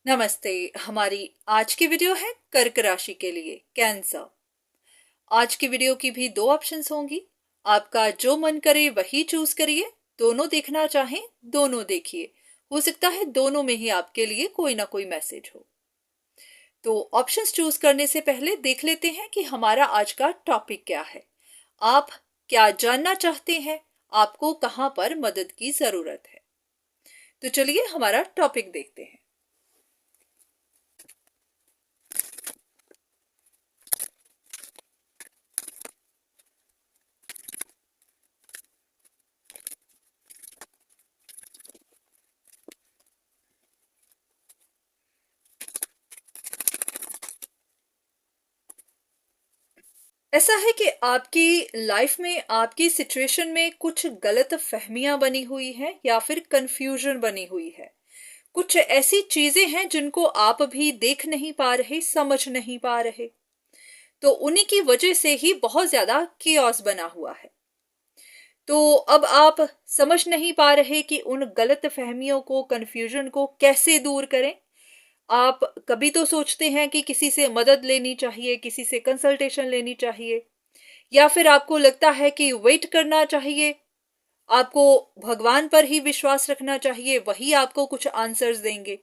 नमस्ते। हमारी आज की वीडियो है कर्क राशि के लिए कैंसर। आज की वीडियो की भी दो ऑप्शंस होंगी। आपका जो मन करे वही चूज करिए। दोनों देखना चाहें दोनों देखिए। हो सकता है दोनों में ही आपके लिए कोई ना कोई मैसेज हो। तो ऑप्शंस चूज करने से पहले देख लेते हैं कि हमारा आज का टॉपिक क्या है। आप क्या जानना चाहते हैं, आपको कहां पर मदद की जरूरत है। तो चलिए हमारा टॉपिक देखते हैं। ऐसा है कि आपकी लाइफ में, आपकी सिचुएशन में कुछ गलत फहमियां बनी हुई हैं या फिर कंफ्यूजन बनी हुई है। कुछ ऐसी चीजें हैं जिनको आप भी देख नहीं पा रहे, समझ नहीं पा रहे। तो उन्हीं की वजह से ही बहुत ज्यादा केओस बना हुआ है। तो अब आप समझ नहीं पा रहे कि उन गलत फहमियों को, कंफ्यूजन को कैसे दूर करें। आप कभी तो सोचते हैं कि किसी से मदद लेनी चाहिए, किसी से कंसल्टेशन लेनी चाहिए, या फिर आपको लगता है कि वेट करना चाहिए, आपको भगवान पर ही विश्वास रखना चाहिए, वही आपको कुछ आंसर्स देंगे।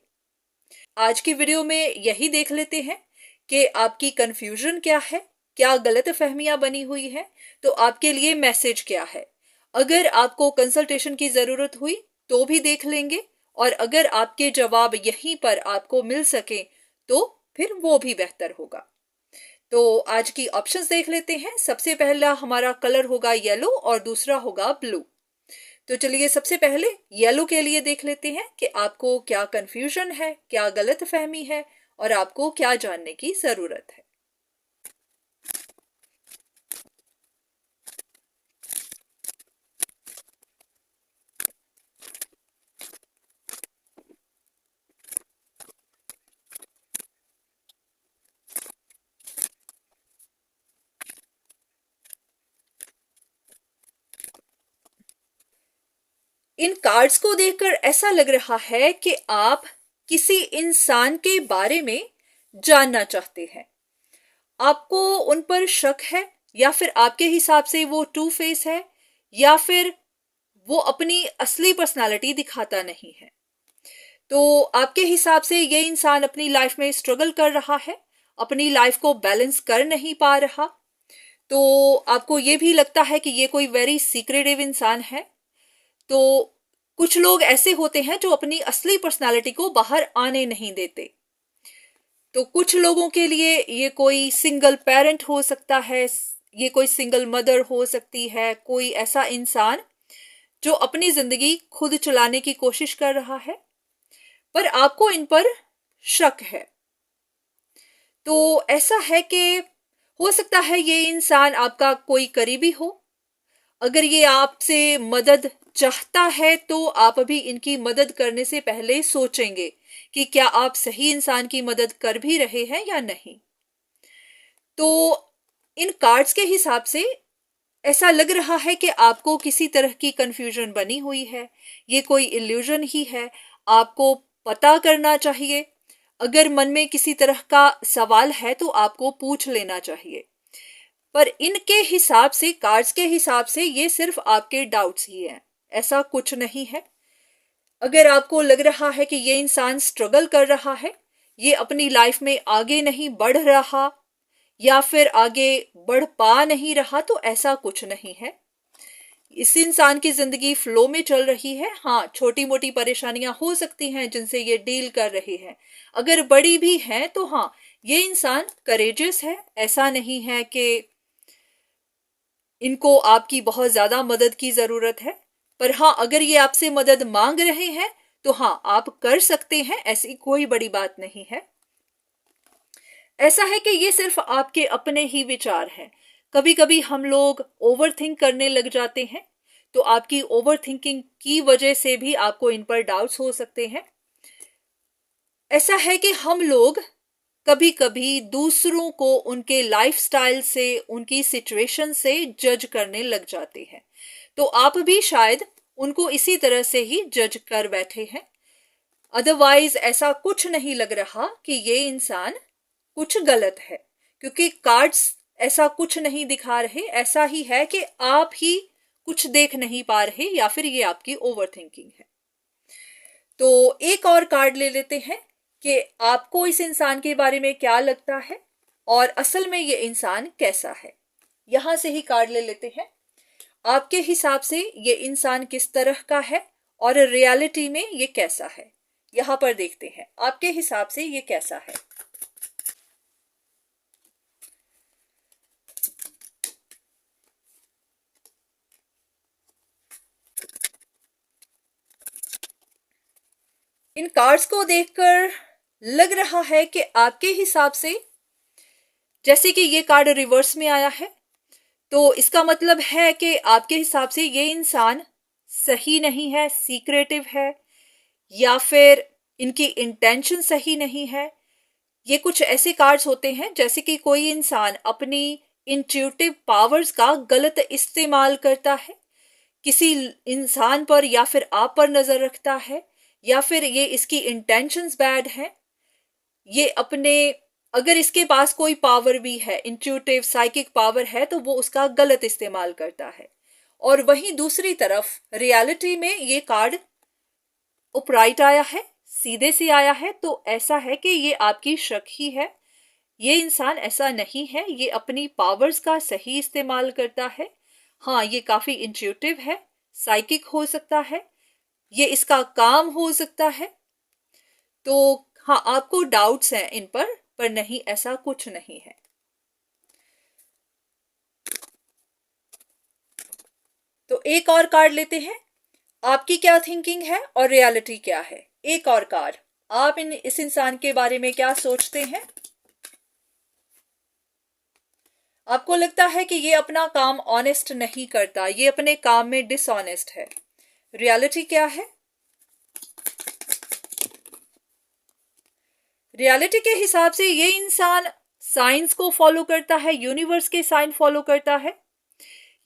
आज की वीडियो में यही देख लेते हैं कि आपकी कंफ्यूजन क्या है, क्या गलत फहमियां बनी हुई है, तो आपके लिए मैसेज क्या है। अगर आपको कंसल्टेशन की जरूरत हुई तो भी देख लेंगे, और अगर आपके जवाब यहीं पर आपको मिल सके तो फिर वो भी बेहतर होगा। तो आज की ऑप्शंस देख लेते हैं। सबसे पहला हमारा कलर होगा येलो और दूसरा होगा ब्लू। तो चलिए सबसे पहले येलो के लिए देख लेते हैं कि आपको क्या कंफ्यूजन है, क्या गलत फहमी है, और आपको क्या जानने की जरूरत है। इन कार्ड्स को देखकर ऐसा लग रहा है कि आप किसी इंसान के बारे में जानना चाहते हैं। आपको उन पर शक है, या फिर आपके हिसाब से वो टू फेस है, या फिर वो अपनी असली पर्सनालिटी दिखाता नहीं है। तो आपके हिसाब से ये इंसान अपनी लाइफ में स्ट्रगल कर रहा है, अपनी लाइफ को बैलेंस कर नहीं पा रहा। तो आपको ये भी लगता है कि ये कोई वेरी सीक्रेटिव इंसान है। तो कुछ लोग ऐसे होते हैं जो अपनी असली पर्सनालिटी को बाहर आने नहीं देते। तो कुछ लोगों के लिए ये कोई सिंगल पेरेंट हो सकता है, ये कोई सिंगल मदर हो सकती है, कोई ऐसा इंसान जो अपनी जिंदगी खुद चलाने की कोशिश कर रहा है, पर आपको इन पर शक है। तो ऐसा है कि हो सकता है ये इंसान आपका कोई करीबी हो। अगर ये आपसे मदद चाहता है तो आप भी इनकी मदद करने से पहले सोचेंगे कि क्या आप सही इंसान की मदद कर भी रहे हैं या नहीं। तो इन कार्ड्स के हिसाब से ऐसा लग रहा है कि आपको किसी तरह की कंफ्यूजन बनी हुई है। ये कोई इल्यूजन ही है। आपको पता करना चाहिए। अगर मन में किसी तरह का सवाल है तो आपको पूछ लेना चाहिए। पर इनके हिसाब से, कार्ड्स के हिसाब से, ये सिर्फ आपके डाउट्स ही हैं, ऐसा कुछ नहीं है। अगर आपको लग रहा है कि ये इंसान स्ट्रगल कर रहा है, ये अपनी लाइफ में आगे नहीं बढ़ रहा, या फिर आगे बढ़ पा नहीं रहा, तो ऐसा कुछ नहीं है। इस इंसान की जिंदगी फ्लो में चल रही है। हाँ, छोटी मोटी परेशानियां हो सकती हैं जिनसे ये डील कर रहे हैं। अगर बड़ी भी हैं तो हाँ, ये इंसान करेजियस है। ऐसा नहीं है कि इनको आपकी बहुत ज्यादा मदद की जरूरत है। पर हाँ, अगर ये आपसे मदद मांग रहे हैं तो हाँ, आप कर सकते हैं, ऐसी कोई बड़ी बात नहीं है। ऐसा है कि ये सिर्फ आपके अपने ही विचार हैं। कभी कभी हम लोग ओवर थिंक करने लग जाते हैं, तो आपकी ओवर थिंकिंग की वजह से भी आपको इन पर डाउट्स हो सकते हैं। ऐसा है कि हम लोग कभी कभी दूसरों को उनके लाइफस्टाइल से, उनकी सिचुएशन से जज करने लग जाते हैं। तो आप भी शायद उनको इसी तरह से ही जज कर बैठे हैं। अदरवाइज ऐसा कुछ नहीं लग रहा कि ये इंसान कुछ गलत है, क्योंकि कार्ड्स ऐसा कुछ नहीं दिखा रहे। ऐसा ही है कि आप ही कुछ देख नहीं पा रहे या फिर ये आपकी ओवर थिंकिंग है। तो एक और कार्ड ले लेते हैं कि आपको इस इंसान के बारे में क्या लगता है और असल में ये इंसान कैसा है। यहां से ही कार्ड ले लेते हैं। आपके हिसाब से ये इंसान किस तरह का है और रियलिटी में ये कैसा है, यहां पर देखते हैं आपके हिसाब से ये कैसा है। इन कार्ड्स को देखकर लग रहा है कि आपके हिसाब से, जैसे कि ये कार्ड रिवर्स में आया है, तो इसका मतलब है कि आपके हिसाब से ये इंसान सही नहीं है, सीक्रेटिव है, या फिर इनकी इंटेंशन सही नहीं है। ये कुछ ऐसे कार्ड्स होते हैं जैसे कि कोई इंसान अपनी इंट्यूटिव पावर्स का गलत इस्तेमाल करता है, किसी इंसान पर या फिर आप पर नजर रखता है, या फिर ये इसकी इंटेंशंस बैड है। ये अपने, अगर इसके पास कोई पावर भी है, इंट्यूटिव साइकिक पावर है, तो वो उसका गलत इस्तेमाल करता है। और वहीं दूसरी तरफ रियलिटी में ये कार्ड उपराइट आया है, सीधे से आया है, तो ऐसा है कि ये आपकी शक ही है। ये इंसान ऐसा नहीं है, ये अपनी पावर्स का सही इस्तेमाल करता है। हाँ, ये काफी इंट्यूटिव है, साइकिक हो सकता है, ये इसका काम हो सकता है। तो हाँ, आपको डाउट्स हैं इन पर नहीं, ऐसा कुछ नहीं है। तो एक और कार्ड लेते हैं, आपकी क्या थिंकिंग है और रियलिटी क्या है। एक और कार्ड, आप इस इंसान के बारे में क्या सोचते हैं। आपको लगता है कि ये अपना काम ऑनेस्ट नहीं करता, ये अपने काम में डिसऑनेस्ट है। रियलिटी क्या है। रियलिटी के हिसाब से ये इंसान साइंस को फॉलो करता है, यूनिवर्स के साइन फॉलो करता है,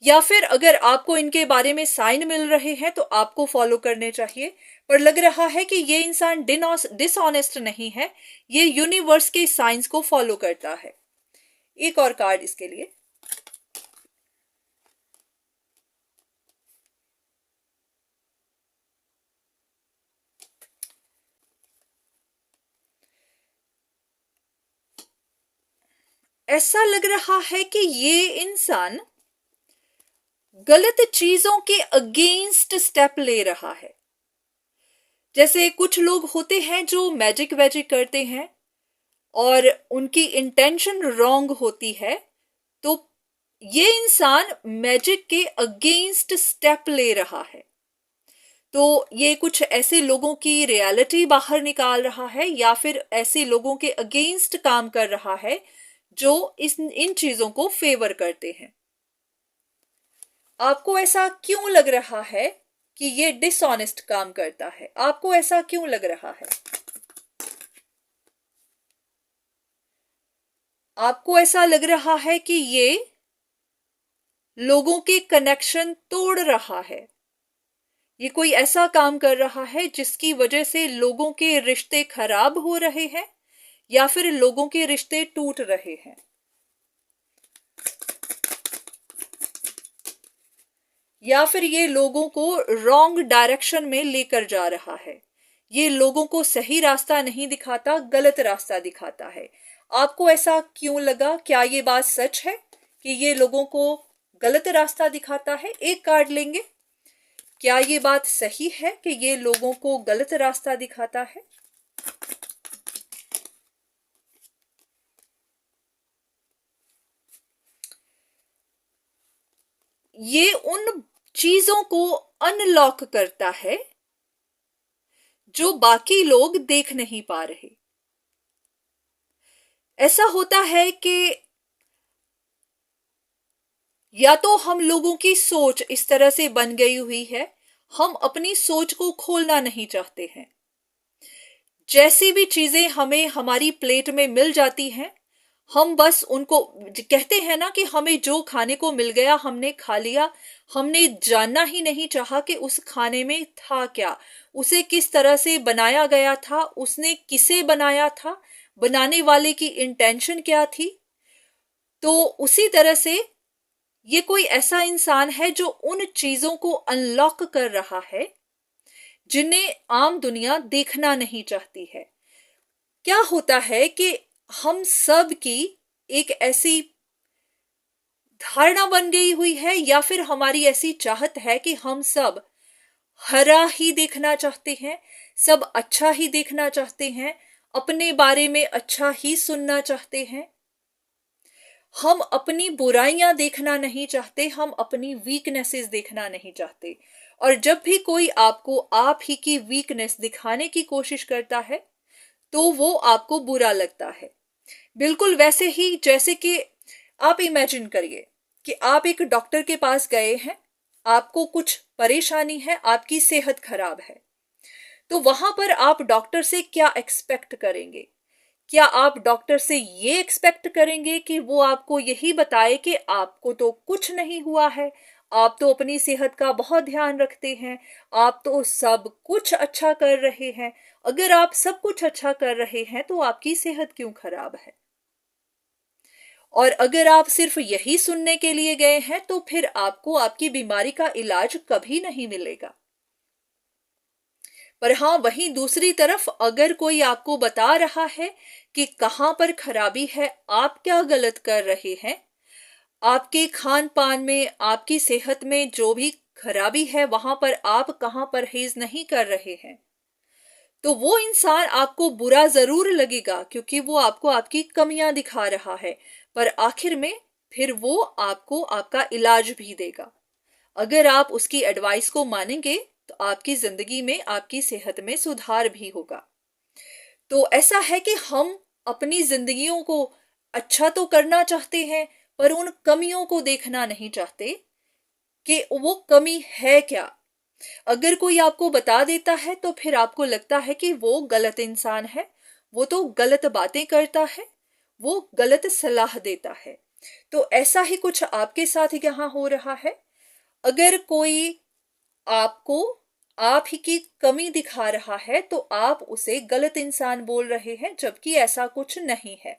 या फिर अगर आपको इनके बारे में साइन मिल रहे हैं तो आपको फॉलो करने चाहिए। पर लग रहा है कि ये इंसान डिसऑनेस्ट नहीं है, ये यूनिवर्स के साइंस को फॉलो करता है। एक और कार्ड इसके लिए। ऐसा लग रहा है कि ये इंसान गलत चीजों के अगेंस्ट स्टेप ले रहा है। जैसे कुछ लोग होते हैं जो मैजिक वैजिक करते हैं और उनकी इंटेंशन रॉन्ग होती है, तो ये इंसान मैजिक के अगेंस्ट स्टेप ले रहा है। तो ये कुछ ऐसे लोगों की रियलिटी बाहर निकाल रहा है, या फिर ऐसे लोगों के अगेंस्ट काम कर रहा है जो इन चीजों को फेवर करते हैं। आपको ऐसा क्यों लग रहा है कि ये डिसऑनेस्ट काम करता है, आपको ऐसा क्यों लग रहा है। आपको ऐसा लग रहा है कि ये लोगों के कनेक्शन तोड़ रहा है, ये कोई ऐसा काम कर रहा है जिसकी वजह से लोगों के रिश्ते खराब हो रहे हैं या फिर लोगों के रिश्ते टूट रहे हैं। या फिर ये लोगों को रॉन्ग डायरेक्शन में लेकर जा रहा है, ये लोगों को सही रास्ता नहीं दिखाता, गलत रास्ता दिखाता है। आपको ऐसा क्यों लगा, क्या ये बात सच है कि ये लोगों को गलत रास्ता दिखाता है। एक कार्ड लेंगे, क्या ये बात सही है कि ये लोगों को गलत रास्ता दिखाता है। ये उन चीजों को अनलॉक करता है जो बाकी लोग देख नहीं पा रहे। ऐसा होता है कि या तो हम लोगों की सोच इस तरह से बन गई हुई है, हम अपनी सोच को खोलना नहीं चाहते हैं। जैसी भी चीजें हमें हमारी प्लेट में मिल जाती हैं, हम बस उनको कहते हैं ना कि हमें जो खाने को मिल गया हमने खा लिया, हमने जानना ही नहीं चाहा कि उस खाने में था क्या, उसे किस तरह से बनाया गया था, उसने किसे बनाया था, बनाने वाले की इंटेंशन क्या थी। तो उसी तरह से ये कोई ऐसा इंसान है जो उन चीजों को अनलॉक कर रहा है जिन्हें आम दुनिया देखना नहीं चाहती है। क्या होता है कि हम सब की एक ऐसी धारणा बन गई हुई है या फिर हमारी ऐसी चाहत है कि हम सब हरा ही देखना चाहते हैं, सब अच्छा ही देखना चाहते हैं, अपने बारे में अच्छा ही सुनना चाहते हैं। हम अपनी बुराइयां देखना नहीं चाहते, हम अपनी वीकनेसेस देखना नहीं चाहते। और जब भी कोई आपको आप ही की वीकनेस दिखाने की कोशिश करता है तो वो आपको बुरा लगता है। बिल्कुल वैसे ही जैसे कि आप इमेजिन करिए कि आप एक डॉक्टर के पास गए हैं, आपको कुछ परेशानी है, आपकी सेहत खराब है। तो वहां पर आप डॉक्टर से क्या एक्सपेक्ट करेंगे? क्या आप डॉक्टर से ये एक्सपेक्ट करेंगे कि वो आपको यही बताए कि आपको तो कुछ नहीं हुआ है, आप तो अपनी सेहत का बहुत ध्यान रखते हैं, आप तो सब कुछ अच्छा कर रहे हैं। अगर आप सब कुछ अच्छा कर रहे हैं तो आपकी सेहत क्यों खराब है? और अगर आप सिर्फ यही सुनने के लिए गए हैं तो फिर आपको आपकी बीमारी का इलाज कभी नहीं मिलेगा। पर हाँ, वहीं दूसरी तरफ अगर कोई आपको बता रहा है कि कहां पर खराबी है, आप क्या गलत कर रहे हैं, आपके खान पान में, आपकी सेहत में जो भी खराबी है वहां पर आप कहां परहेज नहीं कर रहे हैं, तो वो इंसान आपको बुरा जरूर लगेगा क्योंकि वो आपको आपकी कमियां दिखा रहा है। पर आखिर में फिर वो आपको आपका इलाज भी देगा। अगर आप उसकी एडवाइस को मानेंगे तो आपकी जिंदगी में, आपकी सेहत में सुधार भी होगा। तो ऐसा है कि हम अपनी जिंदगियों को अच्छा तो करना चाहते हैं पर उन कमियों को देखना नहीं चाहते कि वो कमी है क्या। अगर कोई आपको बता देता है तो फिर आपको लगता है कि वो गलत इंसान है, वो तो गलत बातें करता है, वो गलत सलाह देता है। तो ऐसा ही कुछ आपके साथ यहाँ हो रहा है। अगर कोई आपको आप ही की कमी दिखा रहा है तो आप उसे गलत इंसान बोल रहे हैं, जबकि ऐसा कुछ नहीं है।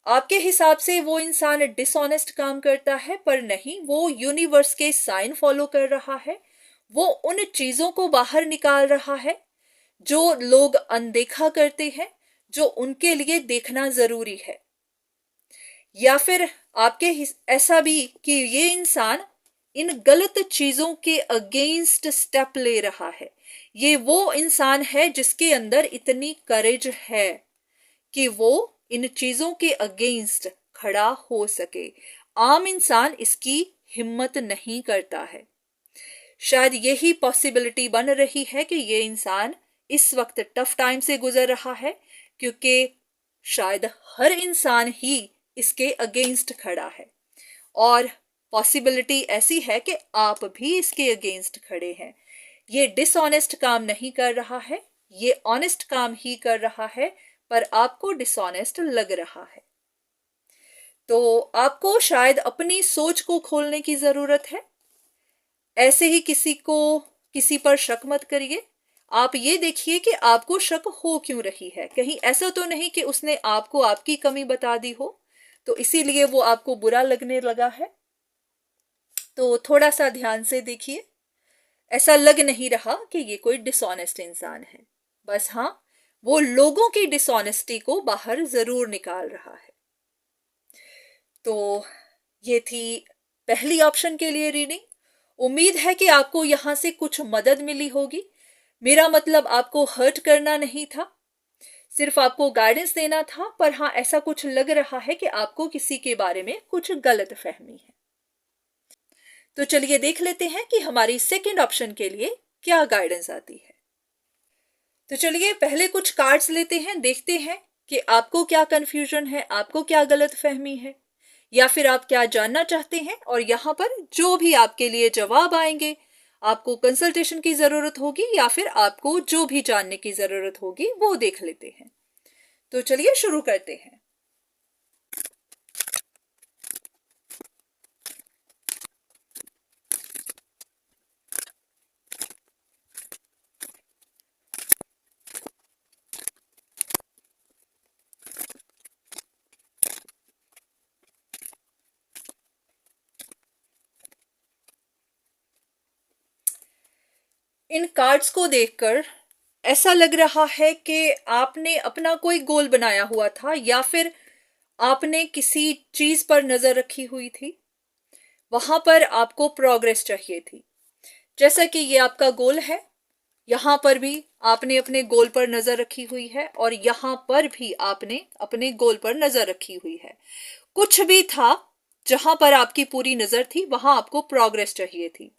आपके हिसाब से वो इंसान डिसऑनेस्ट काम करता है, पर नहीं, वो यूनिवर्स के साइन फॉलो कर रहा है। वो उन चीजों को बाहर निकाल रहा है जो लोग अनदेखा करते हैं, जो उनके लिए देखना जरूरी है। या फिर आपके ऐसा भी कि ये इंसान इन गलत चीजों के अगेंस्ट स्टेप ले रहा है। ये वो इंसान है जिसके अंदर इतनी करेज है कि वो इन चीजों के अगेंस्ट खड़ा हो सके। आम इंसान इसकी हिम्मत नहीं करता है। शायद यही पॉसिबिलिटी बन रही है कि ये इंसान इस वक्त टफ टाइम से गुजर रहा है क्योंकि शायद हर इंसान ही इसके अगेंस्ट खड़ा है। और पॉसिबिलिटी ऐसी है कि आप भी इसके अगेंस्ट खड़े हैं। ये डिसऑनेस्ट काम नहीं कर रहा है, ये ऑनेस्ट काम ही कर रहा है, पर आपको डिसऑनेस्ट लग रहा है। तो आपको शायद अपनी सोच को खोलने की जरूरत है। ऐसे ही किसी पर शक मत करिए। आप ये देखिए कि आपको शक हो क्यों रही है। कहीं ऐसा तो नहीं कि उसने आपको आपकी कमी बता दी हो तो इसीलिए वो आपको बुरा लगने लगा है। तो थोड़ा सा ध्यान से देखिए। ऐसा लग नहीं रहा कि ये कोई डिसऑनेस्ट इंसान है। बस हाँ, वो लोगों की डिसऑनेस्टी को बाहर जरूर निकाल रहा है। तो ये थी पहली ऑप्शन के लिए रीडिंग। उम्मीद है कि आपको यहां से कुछ मदद मिली होगी। मेरा मतलब आपको हर्ट करना नहीं था, सिर्फ आपको गाइडेंस देना था। पर हाँ, ऐसा कुछ लग रहा है कि आपको किसी के बारे में कुछ गलत फहमी है। तो चलिए देख लेते हैं कि हमारी सेकंड ऑप्शन के लिए क्या गाइडेंस आती है। तो चलिए पहले कुछ कार्ड्स लेते हैं, देखते हैं कि आपको क्या कंफ्यूजन है, आपको क्या गलत फहमी है, या फिर आप क्या जानना चाहते हैं। और यहाँ पर जो भी आपके लिए जवाब आएंगे, आपको कंसल्टेशन की जरूरत होगी या फिर आपको जो भी जानने की जरूरत होगी वो देख लेते हैं। तो चलिए शुरू करते हैं। इन कार्ड्स को देखकर ऐसा लग रहा है कि आपने अपना कोई गोल बनाया हुआ था या फिर आपने किसी चीज पर नजर रखी हुई थी, वहां पर आपको प्रोग्रेस चाहिए थी। जैसा कि ये आपका गोल है, यहां पर भी आपने अपने गोल पर नजर रखी हुई है और यहां पर भी आपने अपने गोल पर नजर रखी हुई है। कुछ भी था जहां पर आपकी पूरी नजर थी, वहां आपको प्रोग्रेस चाहिए थी।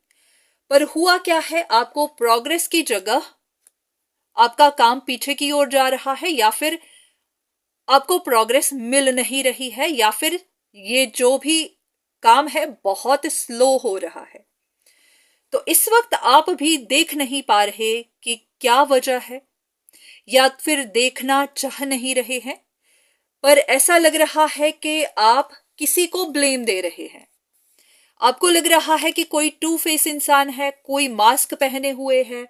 पर हुआ क्या है, आपको प्रोग्रेस की जगह आपका काम पीछे की ओर जा रहा है, या फिर आपको प्रोग्रेस मिल नहीं रही है, या फिर ये जो भी काम है बहुत स्लो हो रहा है। तो इस वक्त आप भी देख नहीं पा रहे कि क्या वजह है, या फिर देखना चाह नहीं रहे हैं, पर ऐसा लग रहा है कि आप किसी को ब्लेम दे रहे हैं। आपको लग रहा है कि कोई टू फेस इंसान है, कोई मास्क पहने हुए है,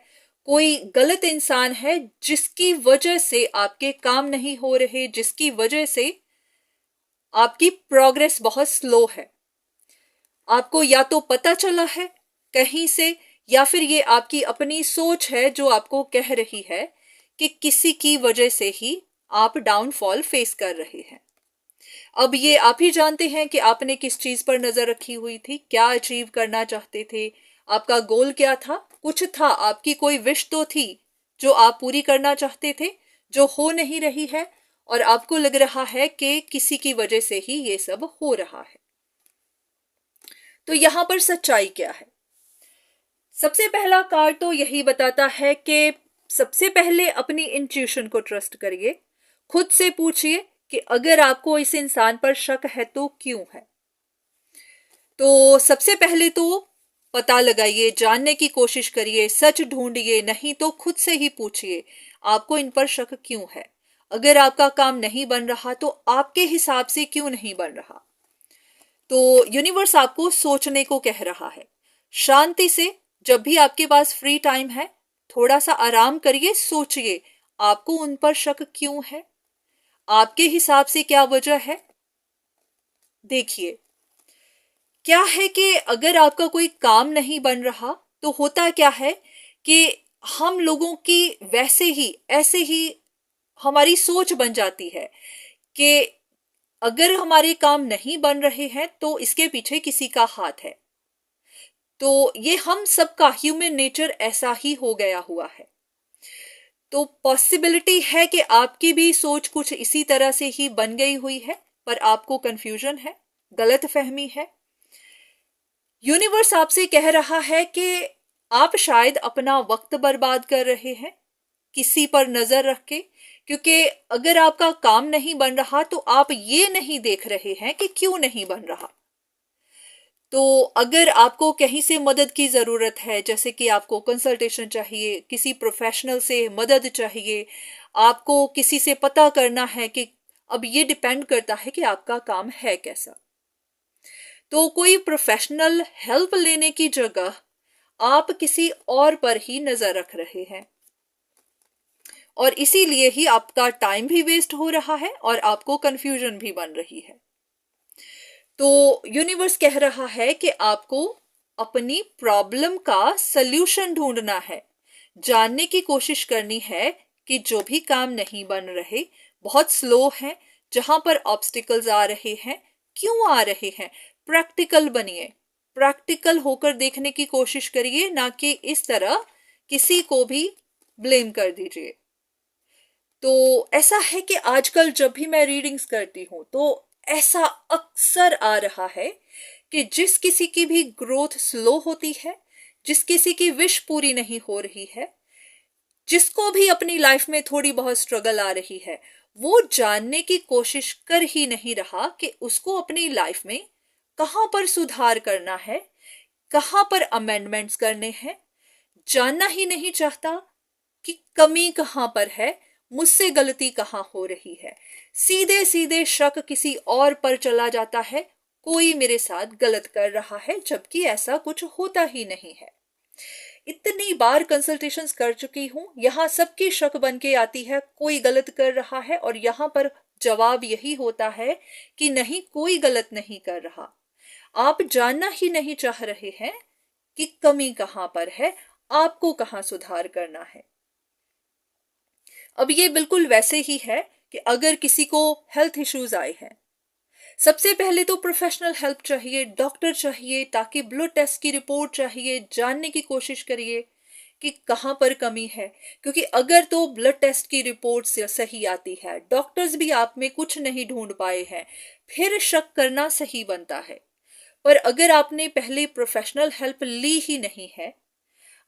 कोई गलत इंसान है जिसकी वजह से आपके काम नहीं हो रहे, जिसकी वजह से आपकी प्रोग्रेस बहुत स्लो है। आपको या तो पता चला है कहीं से, या फिर ये आपकी अपनी सोच है जो आपको कह रही है कि किसी की वजह से ही आप डाउनफॉल फेस कर रहे हैं। अब ये आप ही जानते हैं कि आपने किस चीज पर नजर रखी हुई थी, क्या अचीव करना चाहते थे, आपका गोल क्या था। कुछ था, आपकी कोई विश तो थी जो आप पूरी करना चाहते थे, जो हो नहीं रही है, और आपको लग रहा है कि किसी की वजह से ही ये सब हो रहा है। तो यहां पर सच्चाई क्या है? सबसे पहला कार्ड तो यही बताता है कि सबसे पहले अपनी इंट्यूशन को ट्रस्ट करिए। खुद से पूछिए कि अगर आपको इस इंसान पर शक है तो क्यों है। तो सबसे पहले तो पता लगाइए, जानने की कोशिश करिए, सच ढूंढिए, नहीं तो खुद से ही पूछिए आपको इन पर शक क्यों है। अगर आपका काम नहीं बन रहा तो आपके हिसाब से क्यों नहीं बन रहा। तो यूनिवर्स आपको सोचने को कह रहा है। शांति से, जब भी आपके पास फ्री टाइम है, थोड़ा सा आराम करिए, सोचिए आपको उन पर शक क्यों है, आपके हिसाब से क्या वजह है। देखिए क्या है कि अगर आपका कोई काम नहीं बन रहा तो होता क्या है कि हम लोगों की वैसे ही ऐसे ही हमारी सोच बन जाती है कि अगर हमारे काम नहीं बन रहे हैं तो इसके पीछे किसी का हाथ है। तो ये हम सबका ह्यूमन नेचर ऐसा ही हो गया हुआ है। तो पॉसिबिलिटी है कि आपकी भी सोच कुछ इसी तरह से ही बन गई हुई है, पर आपको कंफ्यूजन है, गलत फहमी है। यूनिवर्स आपसे कह रहा है कि आप शायद अपना वक्त बर्बाद कर रहे हैं किसी पर नजर रख के, क्योंकि अगर आपका काम नहीं बन रहा तो आप ये नहीं देख रहे हैं कि क्यों नहीं बन रहा। तो अगर आपको कहीं से मदद की ज़रूरत है, जैसे कि आपको कंसल्टेशन चाहिए, किसी प्रोफेशनल से मदद चाहिए, आपको किसी से पता करना है कि अब ये डिपेंड करता है कि आपका काम है कैसा, तो कोई प्रोफेशनल हेल्प लेने की जगह आप किसी और पर ही नज़र रख रहे हैं, और इसीलिए ही आपका टाइम भी वेस्ट हो रहा है और आपको कंफ्यूजन भी बन रही है। तो यूनिवर्स कह रहा है कि आपको अपनी प्रॉब्लम का सल्यूशन ढूंढना है, जानने की कोशिश करनी है कि जो भी काम नहीं बन रहे, बहुत स्लो हैं, जहां पर ऑब्स्टिकल्स आ रहे हैं, क्यों आ रहे हैं। प्रैक्टिकल बनिए, प्रैक्टिकल होकर देखने की कोशिश करिए, ना कि इस तरह किसी को भी ब्लेम कर दीजिए। तो ऐसा है कि आजकल जब भी मैं रीडिंग्स करती हूँ तो ऐसा अक्सर आ रहा है कि जिस किसी की भी ग्रोथ स्लो होती है, जिस किसी की विश पूरी नहीं हो रही है, जिसको भी अपनी लाइफ में थोड़ी बहुत स्ट्रगल आ रही है, वो जानने की कोशिश कर ही नहीं रहा कि उसको अपनी लाइफ में कहाँ पर सुधार करना है, कहाँ पर अमेंडमेंट्स करने हैं। जानना ही नहीं चाहता कि कमी कहाँ पर है, मुझसे गलती कहाँ हो रही है। सीधे सीधे शक किसी और पर चला जाता है, कोई मेरे साथ गलत कर रहा है, जबकि ऐसा कुछ होता ही नहीं है। इतनी बार कंसल्टेशंस कर चुकी हूं, यहाँ सबकी शक बन के आती है कोई गलत कर रहा है, और यहाँ पर जवाब यही होता है कि नहीं, कोई गलत नहीं कर रहा। आप जानना ही नहीं चाह रहे हैं कि कमी कहाँ पर है, आपको कहाँ सुधार करना है। अब ये बिल्कुल वैसे ही है कि अगर किसी को हेल्थ इश्यूज आए हैं, सबसे पहले तो प्रोफेशनल हेल्प चाहिए, डॉक्टर चाहिए, ताकि ब्लड टेस्ट की रिपोर्ट चाहिए, जानने की कोशिश करिए कि कहाँ पर कमी है। क्योंकि अगर तो ब्लड टेस्ट की रिपोर्ट सही आती है, डॉक्टर्स भी आप में कुछ नहीं ढूंढ पाए हैं, फिर शक करना सही बनता है। पर अगर आपने पहले प्रोफेशनल हेल्प ली ही नहीं है,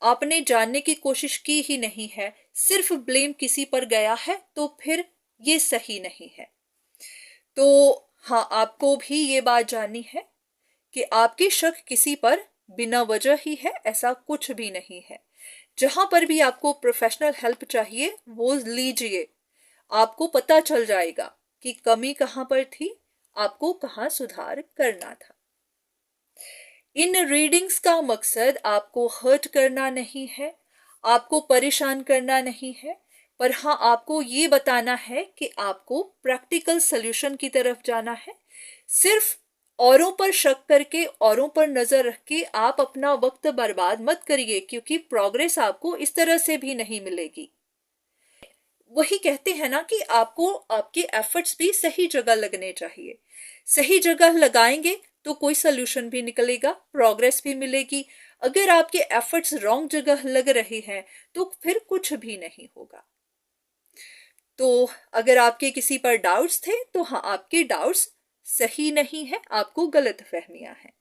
आपने जानने की कोशिश की ही नहीं है, सिर्फ ब्लेम किसी पर गया है, तो फिर ये सही नहीं है। तो हाँ, आपको भी ये बात जाननी है कि आपकी शक किसी पर बिना वजह ही है, ऐसा कुछ भी नहीं है। जहां पर भी आपको प्रोफेशनल हेल्प चाहिए वो लीजिए, आपको पता चल जाएगा कि कमी कहां पर थी, आपको कहां सुधार करना था। इन रीडिंग्स का मकसद आपको हर्ट करना नहीं है, आपको परेशान करना नहीं है, पर हाँ, आपको ये बताना है कि आपको प्रैक्टिकल सॉल्यूशन की तरफ जाना है। सिर्फ औरों पर शक करके, औरों पर नजर रख के आप अपना वक्त बर्बाद मत करिए, क्योंकि प्रोग्रेस आपको इस तरह से भी नहीं मिलेगी। वही कहते हैं ना कि आपको आपके एफर्ट्स भी सही जगह लगने चाहिए। सही जगह लगाएंगे तो कोई सोल्यूशन भी निकलेगा, प्रोग्रेस भी मिलेगी। अगर आपके एफर्ट्स रॉन्ग जगह लग रहे हैं तो फिर कुछ भी नहीं होगा। तो अगर आपके किसी पर डाउट्स थे तो हाँ, आपके डाउट्स सही नहीं है, आपको गलत फहमियां हैं।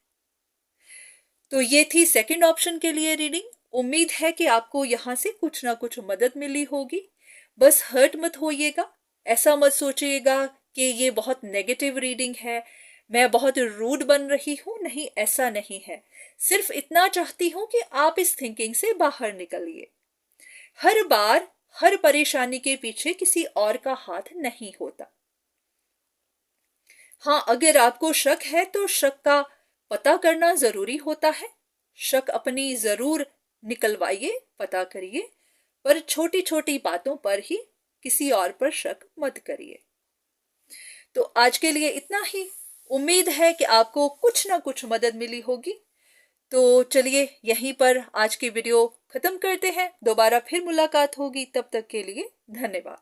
तो ये थी सेकंड ऑप्शन के लिए रीडिंग। उम्मीद है कि आपको यहाँ से कुछ ना कुछ मदद मिली होगी। बस हर्ट मत होइएगा, ऐसा मत सोचिएगा कि ये बहुत नेगेटिव रीडिंग है, मैं बहुत रूड बन रही हूँ। नहीं, ऐसा नहीं है। सिर्फ इतना चाहती हूँ कि आप इस थिंकिंग से बाहर निकलिए। हर बार हर परेशानी के पीछे किसी और का हाथ नहीं होता। हाँ, अगर आपको शक है तो शक का पता करना जरूरी होता है। शक अपनी जरूर निकलवाइए, पता करिए, पर छोटी छोटी बातों पर ही किसी और पर शक मत करिए। तो आज के लिए इतना ही। उम्मीद है कि आपको कुछ ना कुछ मदद मिली होगी। तो चलिए यहीं पर आज की वीडियो खत्म करते हैं। दोबारा फिर मुलाकात होगी, तब तक के लिए धन्यवाद।